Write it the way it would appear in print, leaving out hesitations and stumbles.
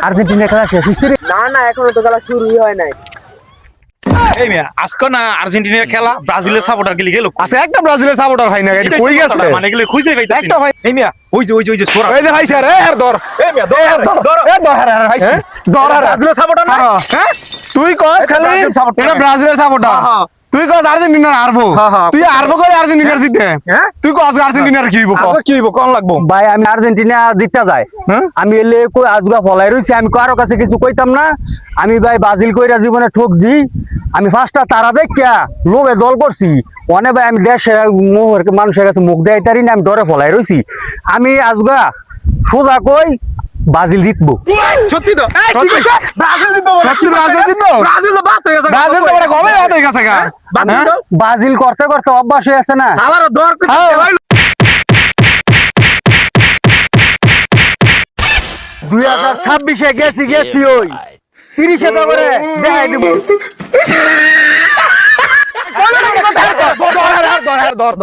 Argentina খেলা শেষ হচ্ছে রে? না না এখনো তো খেলা শুরুই হয় নাই। এই মিয়া আজকে না আর্জেন্টিনার খেলা ব্রাজিলের সাপোর্টার গেলি গেল আচ্ছা একটা ব্রাজিলের সাপোর্টার ভাই না এটা কই গেছে মানে গেলে খুঁজে পাইতাছি একটা ভাই এই মিয়া ওই যে সোরা এই যে ভাই স্যার এর ধর এই মিয়া ধর এ ধর আরে ভাই ধর আরে ব্রাজিলের সাপোর্টার না হ্যাঁ তুই কস খালি ব্রাজিল supporter। এটা ব্রাজিলের সাপোর্টার হ্যাঁ। তুই কস আর্জেন্টিনার হারবো হ্যাঁ। তুই হারবো করে আর্জেন্টিনার জিতবে হ্যাঁ? তুই কস আর্জেন্টিনার কি হইব আজকে কি হইব কোন লাগবো ভাই আমি আর্জেন্টিনা জিততে যাই, হ্যাঁ? আমি এলে কই আজগা ফলাই রইছি, আমি কারো কাছে কিছু কইতাম না। আমি ভাই ব্রাজিল কইরা জীবনে ঠকছি। আমি ফার্স্টটা তারা দেখিয়া লোভে দল করছি, অনে ভাই আমি দেশের মোহর মানুষের কাছে মুখ দেয় তারি না, আমি ডরে ফলাই রইছি। আমি আজগা সোজা কই ব্রাজিল জিতবো। সত্যি তো এই কি কইছ ব্রাজিল জিতবো সত্যি ব্রাজিল জিতবো? ব্রাজিল তো বাত হয়ে গেছে ব্রাজিল তো বড় কবে বাদ হয়ে গেছে গা ব্রাজিল তো ব্রাজিল করতে করতে অভ্যাস হয়ে আছে না। আমার দর কই হ্যাঁ। 2026-এ গেছি ওই 30-এ করে দেখাই দিব। ধর